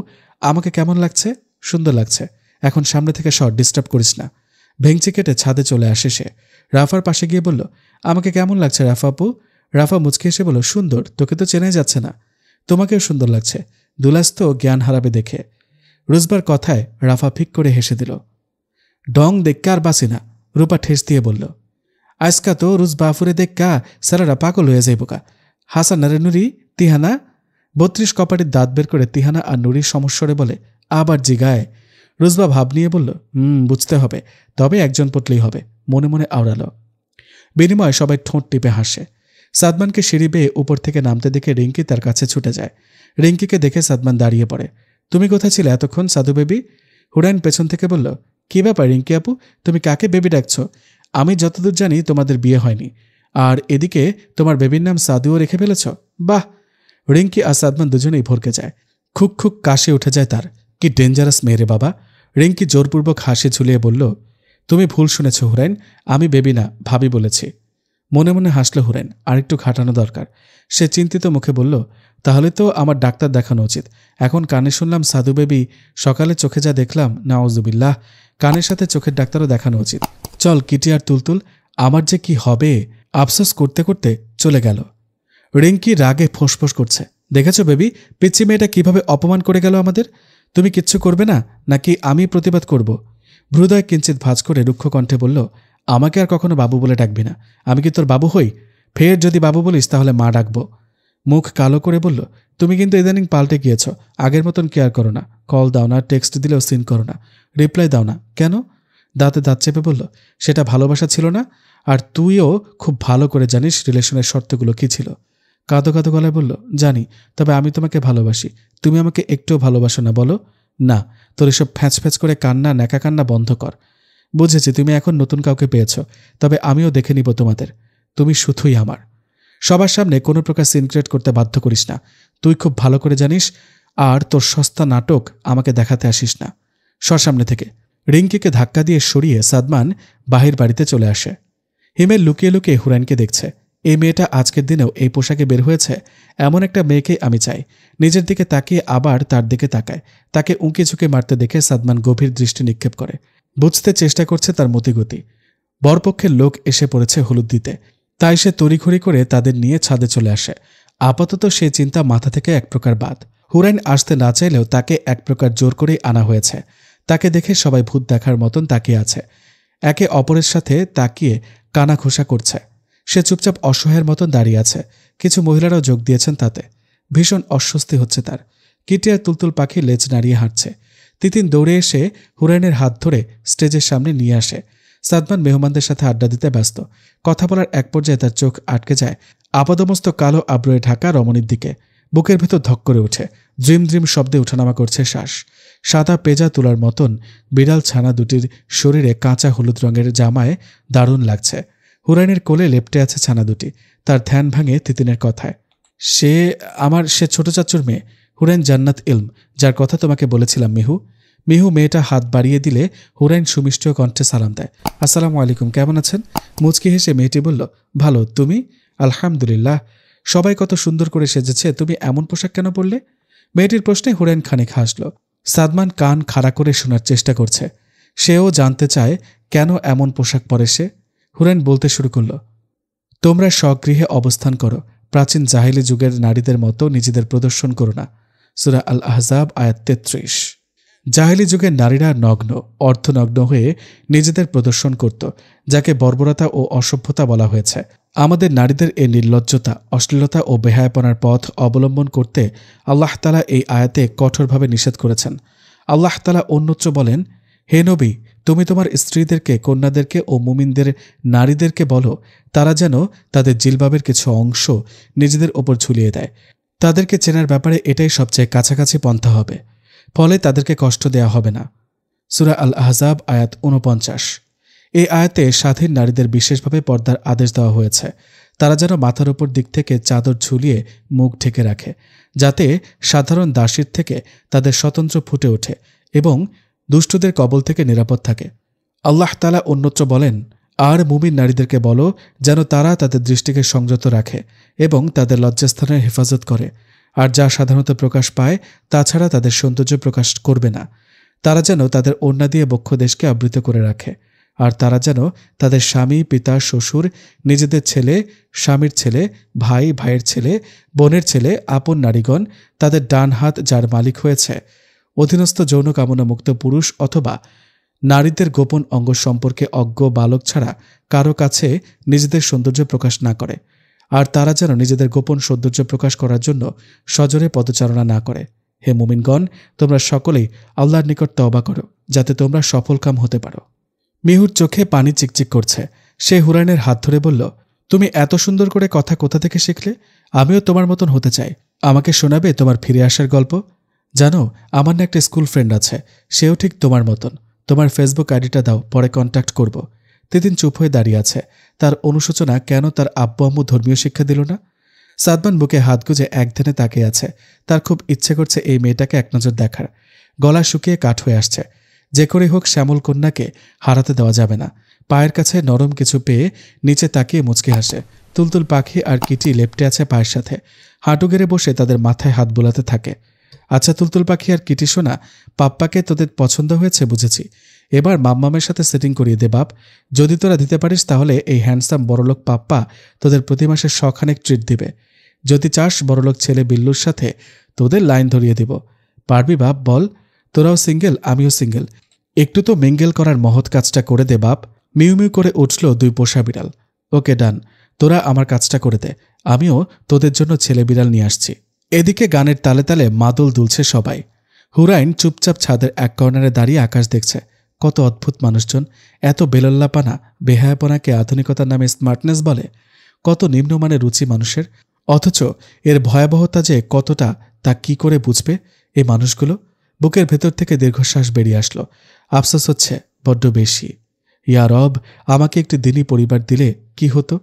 আমাকে কেমন লাগছে? সুন্দর লাগছে। এখন সামনে থেকে সর, ডিস্টার্ব করিস না। ভেঙচি কেটে ছাদে চলে আসে সে। রাফার পাশে গিয়ে বলল, আমাকে কেমন লাগছে রাফা আপু? রাফা মুচকে এসে বলল, সুন্দর, তোকে তো চেনাই যাচ্ছে না। তোমাকেও সুন্দর লাগছে, দুলাস তো জ্ঞান হারাবে দেখে। রোজবার কথায় রাফা ফিক করে হেসে দিল। ডং দেখকা আর বাসি না, রূপা ঠেস দিয়ে বলল, আজকা তো রুজ বাফুরে দেখকা সারারা পাগল হয়ে যাইব কা। হাসান রে নুরি, তিহানা? 32 কপাটির দাঁত বের করে তিহানা আর নুরির সমস্বরে বলে, আবার জিগায়। রুজবা ভাব নিয়ে বলল, বুঝতে হবে, তবে একজন পটলেই হবে। মনে মনে আওড়াল। বিনিময়ে সবাই ঠোঁট টিপে হাসে। সাদমানকে সিঁড়ি বেয়ে উপর থেকে নামতে দেখে রিঙ্কি তার কাছে ছুটে যায়। রিঙ্কিকে দেখে সাদমান দাঁড়িয়ে পড়ে। তুমি কোথায় ছিলে এতক্ষণ সাধু বেবি? হুরাইন পেছন থেকে বলল, কি ব্যাপার রিঙ্কি আপু, তুমি কাকে বেবি ডাকছ? আমি যতদূর জানি তোমাদের বিয়ে হয়নি, আর এদিকে তোমার বেবির নাম সাধুও রেখে ফেলেছ। বাহ! রিঙ্কি আর সাদমান দুজনেই ভরকে যায়। খুক খুক কাশি উঠে যায় তার। কি ডেঞ্জারাস মেয়েরে বাবা। রিঙ্কি জোরপূর্বক হাসি ঝুলিয়ে বলল, তুমি ভুল শুনেছ হুরাইন, আমি বেবি না, ভাবি বলেছি। মনে মনে হাসল হুরাইন, আরেকটু খাটানো দরকার। সে চিন্তিত মুখে বলল, তাহলে তো আমার ডাক্তার দেখানো উচিত। এখন কানে শুনলাম সাধু বেবি, সকালে চোখে যা দেখলাম, নাউজুবিল্লাহ, কানের সাথে চোখের ডাক্তারও দেখানো উচিত। চল কিটি আর তুলতুল, আমার যে কি হবে। আফসোস করতে করতে চলে গেল। রিঙ্কি রাগে ফোঁসফোঁস করছে, দেখেছ বেবি, পিচ্চি মেয়েটা কিভাবে অপমান করে গেল আমাদের। তুমি কিচ্ছু করবে না, নাকি আমি প্রতিবাদ করব? ভ্রুদয় কিঞ্চিত ভাঁজ করে রুক্ষ কণ্ঠে বলল, আমাকে আর কখনো বাবু বলে ডাকবি না। আমি কি তোর বাবু হই? ফের যদি বাবু বলিস তাহলে মা ডাকব। মুখ কালো করে বলল, তুমি কিন্তু ইদানিং পাল্টে গিয়েছ, আগের মতন কেয়ার করো না। কল দাও না, টেক্সট দিলেও সিন করো না, রিপ্লাই দাও না। কেন? দাঁতে দাঁত চেপে বলল, সেটা ভালোবাসা ছিল না? আর তুইও খুব ভালো করে জানিস রিলেশনের শর্তগুলো কি ছিল। কাঁদো কাঁদো গলায় বলল, জানি, তবে আমি তোমাকে ভালোবাসি। তুমি আমাকে একটুও ভালোবাসো না বলো? না। তোর এসব ফ্যাঁচ ফ্যাঁচ করে কান্না, ন্যাকা কান্না বন্ধ কর। বুঝেছি তুমি এখন নতুন কাউকে পেয়েছ, তবে আমিও দেখে নিব তোমাদের। তুমি শুধুই আমার। সবার সামনে কোনো প্রকার সিন ক্রিয়েট করতে বাধ্য করিস না, তুই খুব ভালো করে জানিস। আর তোর সস্তা নাটক আমাকে দেখাতে আসিস না, সর সামনে থেকে। রিঙ্কিকে ধাক্কা দিয়ে সরিয়ে সাদমান বাহির বাড়িতে চলে আসে। হিমেল লুকিয়ে লুকিয়ে হুরাইনকে দেখছে। এই মেয়েটা আজকের দিনেও এই পোশাকে বের হয়েছে, এমন একটা মেয়েকে আমি চাই। নিজের দিকে তাকিয়ে আবার তার দিকে তাকায়। তাকে উঁকি ঝুঁকে মারতে দেখে সাদমান গভীর দৃষ্টি নিক্ষেপ করে। বুঝতে চেষ্টা করছে তার মতিগতি। বরপক্ষের লোক এসে পড়েছে হলুদ দিতে, তাই সে তড়িঘড়ি করে তাদের নিয়ে ছাদে চলে আসে। আপাতত সে চিন্তা মাথা থেকে এক প্রকার বাদ। হুরাইন আসতে না চাইলেও তাকে এক প্রকার জোর করেই আনা হয়েছে। তাকে দেখে সবাই ভূত দেখার মতন তাকিয়ে আছে, একে অপরের সাথে তাকিয়ে কানা ঘোষা করছে। সে চুপচাপ অসহায়ের মতন দাঁড়িয়ে আছে। কিছু মহিলারাও যোগ দিয়েছেন তাতে। ভীষণ অস্বস্তি হচ্ছে তার। কিটি আর তুলতুল পাখি লেজ নাড়িয়ে হাঁটছে। তিতিন দৌড়ে এসে হুরাইনের হাত ধরে স্টেজের সামনে নিয়ে আসে। সাদমান মেহমানদের সাথে আড্ডা দিতে ব্যস্ত। কথা বলার এক পর্যায়ে তার চোখ আটকে যায় আপাদমস্ত কালো আব্রয়ে ঢাকা রমণীর দিকে। বুকের ভেতর ধক করে ওঠে। দ্রিম দ্রিম শব্দে ওঠানামা করছে শ্বাস। সাদা পেজা তুলার মতন বিড়াল ছানা দুটির শরীরে কাঁচা হলুদ রঙের জামায় দারুণ লাগছে। হুরাইনের কোলে লেপ্টে আছে ছানা দুটি। তার ধ্যান ভাঙে তিতিনের কথায়। সে ছোট চাচুর মেয়ে। হুরাইন জান্নাত ইলম, যার কথা তোমাকে বলেছিলাম মিহু। মিহু মেয়েটা হাত বাড়িয়ে দিলে হুরাইন সুমিষ্ট কণ্ঠে সালাম দেয়। আসসালামু আলাইকুম, কেমন আছেন? মুচকি হেসে মেয়েটি বলল, ভালো, তুমি? আলহামদুলিল্লাহ। সবাই কত সুন্দর করে সেজেছে, তুমি এমন পোশাক কেন পরলে? মেয়েটির প্রশ্নে হুরাইন খানিক হাসল। সাদমান কান খাড়া করে শোনার চেষ্টা করছে। সেও জানতে চায় কেন এমন পোশাক পরে সে। হুরাইন বলতে শুরু করল, তোমরা স্বগৃহে অবস্থান করো, প্রাচীন জাহিলি যুগের নারীদের মতো নিজেদের প্রদর্শন করো না। সূরা আল আহজাব আয়াত 33। জাহিলি যুগের নারীরা নগ্ন, অর্ধনগ্ন হয়ে নিজেদের প্রদর্শন করত, যাকে বর্বরতা ও অসভ্যতা বলা হয়েছে। আমাদের নারীদের এই নির্লজ্জতা, অশ্লীলতা ও বেহায়াপনার পথ অবলম্বন করতে আল্লাহ তাআলা এই আয়াতে কঠোরভাবে নিষেধ করেছেন। আল্লাহ তাআলা অন্যত্র বলেন, হে নবী, তুমি তোমার স্ত্রীদেরকে, কন্যাদেরকে ও মুমিনদের নারীদেরকে বলো তারা যেন তাদের জিলবাবের কিছু অংশ নিজেদের ওপর ঝুলিয়ে দেয়। তাদেরকে চেনার ব্যাপারে এটাই সবচেয়ে কাছাকাছি পন্থা হবে, ফলে তাদেরকে কষ্ট দেয়া হবে না। সূরা আল আহজাব আয়াত ৪৯। এই আয়াতে স্বাধীন নারীদের বিশেষভাবে পর্দার আদেশ দেওয়া হয়েছে। তারা যেন মাথার উপর দিক থেকে চাদর ঝুলিয়ে মুখ ঢেকে রাখে, যাতে সাধারণ দাসীর থেকে তাদের স্বতন্ত্র ফুটে ওঠে এবং দুষ্টদের কবল থেকে নিরাপদ থাকে। আল্লাহ তাআলা অন্যত্র বলেন, আর মুমিন নারীদেরকে বলো যেন তারা তাদের দৃষ্টিকে সংযত রাখে এবং তাদের লজ্জাস্থানের হেফাজত করে, আর যা সাধারণত প্রকাশ পায় তাছাড়া তাদের সৌন্দর্য প্রকাশ করবে না। তারা যেন তাদের ওড়না দিয়ে বক্ষদেশকে আবৃত করে রাখে, আর তারা যেন তাদের স্বামী, পিতা, শ্বশুর, নিজেদের ছেলে, স্বামীর ছেলে, ভাই, ভাইয়ের ছেলে, বোনের ছেলে, আপন নারীগণ, তাদের ডান হাত যার মালিক হয়েছে, অধীনস্থ যৌন কামনা মুক্ত পুরুষ অথবা নারীদের গোপন অঙ্গ সম্পর্কে অজ্ঞ বালক ছাড়া কারো কাছে নিজেদের সৌন্দর্য প্রকাশ না করে, আর তারা যেন নিজেদের গোপন সৌন্দর্য প্রকাশ করার জন্য সজোরে পদচারণা না করে। হে মুমিনগণ, তোমরা সকলেই আল্লাহর নিকট তওবা করো, যাতে তোমরা সফলকাম হতে পারো। মিহুর চোখে পানি চিকচিক করছে। সে হুরাইনের হাত ধরে বলল, তুমি এত সুন্দর করে কথা কোথা থেকে শিখলে? আমিও তোমার মতন হতে চাই। আমাকে শোনাবে তোমার ফিরে আসার গল্প? জানো, আমার না একটা স্কুল ফ্রেন্ড আছে, সেও ঠিক তোমার মতন। তোমার ফেসবুক আইডিটা দাও, পরে কন্ট্যাক্ট করব। তিতিন চুপ হয়ে দাঁড়িয়ে আছে। তার অনুশোচনা কেন তার আব্বু আম্মু ধর্মীয় শিক্ষা দিল না। সাদমান বুকে হাত গুজে একধানে তাকিয়ে আছে। তার খুব ইচ্ছে করছে এই মেয়েটাকে এক নজর দেখার। গলা শুকিয়ে কাঠ হয়ে আসছে। যে করে হোক শ্যামল কন্যাকে হারাতে দেওয়া যাবে না। পায়ের কাছে নরম কিছু পেয়ে নিচে তাকিয়ে মুচকি হাসে। তুলতুল পাখি আর কিটি লেপ্টে আছে পায়ের সাথে। হাঁটু গেড়ে বসে তাদের মাথায় হাত বোলাতে থাকে। আচ্ছা তুলতুল পাখি আর কিটি শোনা, পাপ্পাকে তোদের পছন্দ হয়েছে বুঝেছি। এবার মাম্মামের সাথে সেটিং করিয়ে দে বাপ। যদি তোরা দিতে পারিস তাহলে এই হ্যান্ডসাম বড়লোক পাপ্পা তোদের প্রতি মাসে শখানেক ট্রিট দিবে। যদি চাস বড়লোক ছেলে বিল্লুর সাথে তোদের লাইন ধরিয়ে দিব। পারবি বাপ বল? তোরাও সিঙ্গেল, আমিও সিঙ্গেল। একটু তো মিঙ্গেল করার মহৎ কাজটা করে দে বাপ। মিউ মিউ করে উঠল দুই পোষা বিড়াল। ওকে ডান, তোরা আমার কাজটা করে দে, আমিও তোদের জন্য ছেলে বিড়াল নিয়ে আসছি। এদিকে গানের তালে তালে মাদল দুলছে সবাই। হুরাইন চুপচাপ ছাদের এক কর্নারে দাঁড়িয়ে আকাশ দেখছে। কত অদ্ভুত মানুষজন! এত বেলল্লাপানা, বেহায়াপনাকে আধুনিকতার নামে স্মার্টনেস বলে। কত নিম্নমানের রুচি মানুষের, অথচ এর ভয়াবহতা যে কতটা তা কি করে বুঝবে এই মানুষগুলো? বুকের ভেতর থেকে দীর্ঘশ্বাস বেরিয়ে আসলো। আফসোস হচ্ছে বড্ড বেশি। ইয়া রব, আমাকে একটি দিনী পরিবার দিলে কি হতো?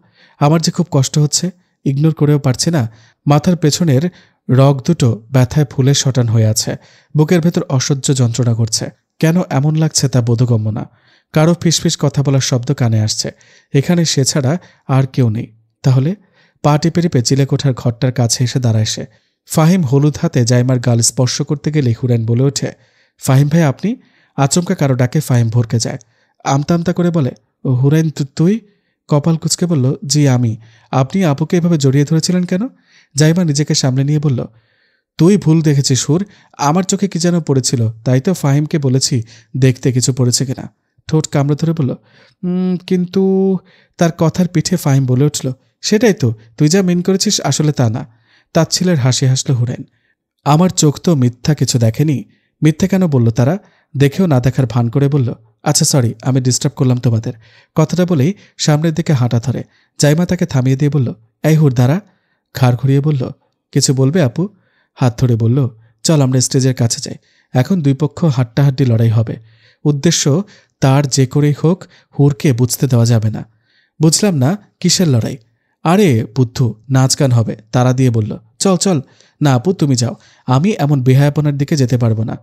আমার যে খুব কষ্ট হচ্ছে, ইগনোর করেও পারছি না। মাথার পেছনের রগ দুটো ব্যথায় ফুলে শটান হয়ে আছে। বুকের ভেতর অসহ্য যন্ত্রণা করছে। কেন এমন লাগছে তা বোধগম্য না। কারো ফিসফিস কথা বলার শব্দ কানে আসছে। এখানে সে ছাড়া আর কেউ নেই। তাহলে পা টিপে টিপে চিলেকোঠার ঘরটার কাছে এসে দাঁড়ায় সে। ফাহিম হলুদ হাতে জাইমার গাল স্পর্শ করতে গেলে হুরাইন বলে ওঠে, ফাহিম ভাই আপনি? আচমকা কারো ডাকে ফাহিম ভরকে যায়। আমতা আমতা করে বলে, ও হুরাইন, তুই? কপাল কুচকে বলল, জি আমি। আপনি আপুকে এভাবে জড়িয়ে ধরেছিলেন কেন? জাইমা নিজেকে সামলে নিয়ে বলল, তুই ভুল দেখেছিস হুর, আমার চোখে কি যেন পড়েছিল, তাই তো ফাহিমকে বলেছি দেখতে কিছু পড়েছে কিনা। ঠোঁট কামড়ে ধরে বলল, কিন্তু। তার কথার পিঠে ফাহিম বলে উঠল, সেটাই তো, তুই যা মিন করেছিস আসলে তা না। তাচ্ছিলের হাসি হাসল হুরাইন। আমার চোখ তো মিথ্যা কিছু দেখেনি। মিথ্যা কেন বলল তারা? দেখেও না দেখার ভান করে বলল, আচ্ছা সরি, আমি ডিস্টার্ব করলাম তোমাদের। কথাটা বলেই সামনের দিকে হাঁটা ধরে। জাইমা তাকে থামিয়ে দিয়ে বলল, এই হুর দাঁড়া। ঘাড় ঘুরিয়ে বলল, কিছু বলবে আপু? হাত ধরে বলল, চল আমরা স্টেজের কাছে যাই। এখন দুই পক্ষ হাড্ডাহাড্ডি লড়াই হবে। উদ্দেশ্য তার যে করেই হোক হুরকে বুঝতে দেওয়া যাবে না। বুঝলাম না, কিসের লড়াই? আরে বুদ্ধু, নাচ গান হবে, তারা দিয়ে বলল, চল চল। না আপু, তুমি যাও, আমি এমন বেহায়াপনার দিকে যেতে পারবো না।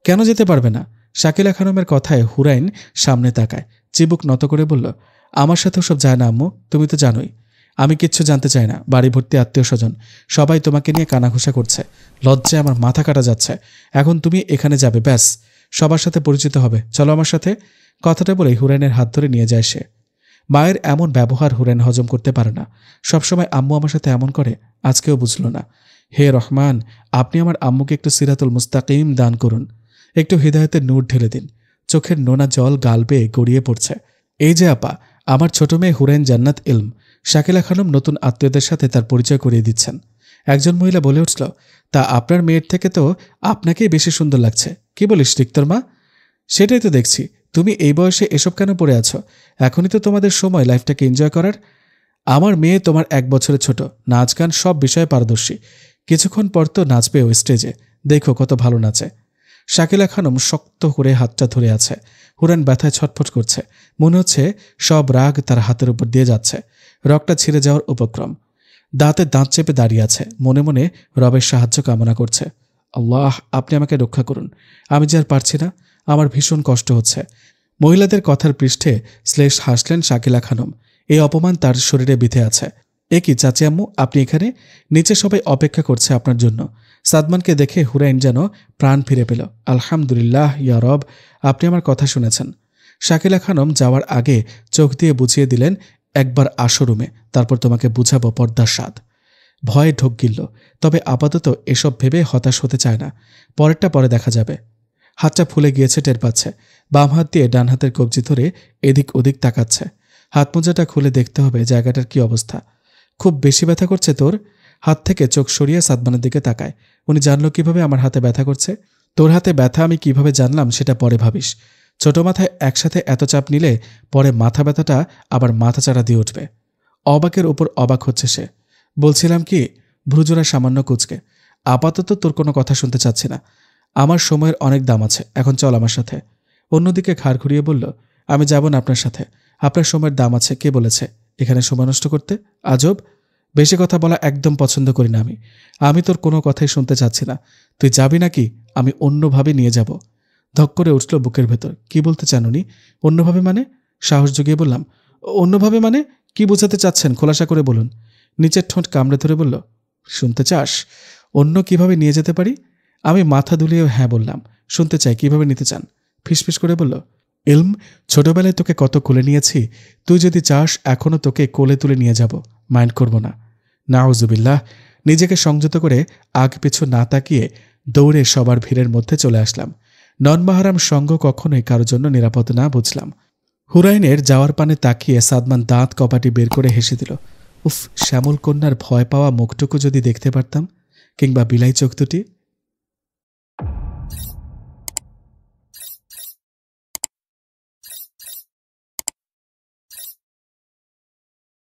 কেন যেতে পারবে না? শাকিলা খানমের কথায় হুরাইন সামনে তাকায়, চিবুক নত করে বলল, আমার সাথে ওসব যায় না আম্মু, তুমি তো জানোই। আমি কিচ্ছু জানতে চাই না। বাড়ি ভর্তি আত্মীয় স্বজন, সবাই তোমাকে নিয়ে কানাঘুষা করছে, লজ্জায় আমার মাথা কাটা যাচ্ছে। এখন তুমি এখানে যাবে, ব্যাস, সবার সাথে পরিচিত হবে, চলো আমার সাথে। কথাটা বলেই হুরাইনের হাত ধরে নিয়ে যায় সে। মায়ের এমন ব্যবহার হুরাইন হজম করতে পারে না। সবসময় আম্মু আমার সাথে এমন করে, আজকেও বুঝল না। হে রহমান, আপনি আমার আম্মুকে একটু সিরাতুল মুস্তাকিম দান করুন, একটু হৃদায়তের নূর ঢেলে দিন। চোখের নোনা জল গাল বেয়ে গড়িয়ে পড়ছে। এই যে আপা, আমার ছোট মেয়ে হুরাইন জান্নাত ইলম। শাকিলা খানম নতুন আত্মীয়দের সাথে তার পরিচয় করিয়ে দিচ্ছেন। একজন মহিলা বলে উঠল, তা আপনার মেয়ের থেকে তো আপনাকেই বেশি সুন্দর লাগছে। কি বলিস রিক্তর মা? সেটাই তো দেখছি, তুমি এই বয়সে এসব কেন পড়ে আছো? এখনই তো তোমাদের সময় লাইফটাকে এনজয় করার। আমার মেয়ে তোমার 1 বছরের ছোট, নাচ গান সব বিষয়ে পারদর্শী। কিছুক্ষণ পর তো নাচবে ওই স্টেজে, দেখো কত ভালো নাচে। শাকিলা খানম শক্ত করে হাতটা ধরে আছে। হুরাইন ব্যথায় ছটফট করছে, মনে হচ্ছে সব রাগ তার হাতের উপর দিয়ে যাচ্ছে, রগটা ছিঁড়ে যাওয়ার উপক্রম। দাঁতে দাঁত চেপে দাঁড়িয়ে আছে, মনে মনে রবের সাহায্য কামনা করছে। আল্লাহ, আপনি আমাকে রক্ষা করুন, আমি যে আর পারছি না, আমার ভীষণ কষ্ট হচ্ছে। মহিলাদের কথার পৃষ্ঠে শ্লেষ হাসলেন শাকিলা খানম। এই অপমান তার শরীরে বিঁধে আছে। এ কি চাচি আম্মু, আপনি এখানে? নিচে সবাই অপেক্ষা করছে আপনার জন্য। সাদমানকে দেখে হুরাইন যেন প্রাণ ফিরে পেল। আলহামদুলিল্লাহ ইয়া রব, আপনি আমার কথা শুনেছেন। শাকিলা খানম যাওয়ার আগে চোখ দিয়ে বুঝিয়ে দিলেন, একবার আসো রুমে, তারপর তোমাকে বুঝাবো পর্দার স্বাদ। ভয়ে ঢোক গিলল, তবে আপাতত এসব ভেবে হতাশ হতে চায় না। পরেরটা পরে দেখা যাবে। হাতটা ফুলে গিয়েছে টের পাচ্ছে। বাম হাত দিয়ে ডান হাতের কবজি ধরে এদিক ওদিক তাকাচ্ছে। হাত মোজাটা খুলে দেখতে হবে জায়গাটার কি অবস্থা। খুব বেশি ব্যথা করছে তোর? হাত থেকে চোখ সরিয়ে সাদমানের দিকে তাকায়। উনি জানলো কিভাবে আমার হাতে ব্যথা করছে? তোর হাতে ব্যথা আমি কিভাবে জানলাম সেটা পরে ভাবিস। ছোট মাথায় একসাথে এত চাপ নিলে পরে মাথা ব্যথাটা আবার মাথাচাড়া দিয়ে উঠবে। অবাকের উপর অবাক হচ্ছে সে। বলছিলাম কি, ভ্রুজোড়া সামান্য কুচকে। আপাতত তোর কোনো কথা শুনতে চাচ্ছি না। আমার সময়ের অনেক দাম আছে, এখন চল আমার সাথে। অন্যদিকে ঘাড় ঘুরিয়ে বলল, আমি যাব না আপনার সাথে। আপনার সময়ের দাম আছে, কে বলেছে এখানে সময় নষ্ট করতে? আজব, বেশি কথা বলা একদম পছন্দ করি না আমি তোর কোনো কথাই শুনতে চাচ্ছি না। তুই যাবি নাকি আমি অন্যভাবে নিয়ে যাব? ধক করে উঠল বুকের ভেতর। কি বলতে চান উনি? অন্যভাবে মানে? সাহস জুগিয়ে বললাম, অন্যভাবে মানে কি বোঝাতে চাচ্ছেন, খোলাসা করে বলুন। নিচের ঠোঁট কামড়ে ধরে বলল, শুনতে চাস অন্য কিভাবে নিয়ে যেতে পারি? আমি মাথা দুলিয়েও হ্যাঁ বললাম। শুনতে চাই, কিভাবে নিতে চান? ফিসফিস করে বলল, ইলম, ছোটবেলায় তোকে কত কোলে নিয়েছি, তুই যদি চাস এখনও তোকে কোলে তুলে নিয়ে যাব, মাইন্ড করব না। নাউজুবিল্লাহ। নিজেকে সংযত করে আগ পিছু না তাকিয়ে দৌড়ে সবার ভিড়ের মধ্যে চলে আসলাম। নন মাহারাম সঙ্গ কখনোই কারোর জন্য নিরাপদ না, বুঝলাম। হুরাইনের যাওয়ার পানে তাকিয়ে সাদমান দাঁত কপাটি বের করে হেসে দিল। উফ, শ্যামল কন্যার ভয় পাওয়া মুখটুকু যদি দেখতে পারতাম, কিংবা বিলাই চোখ দুটি।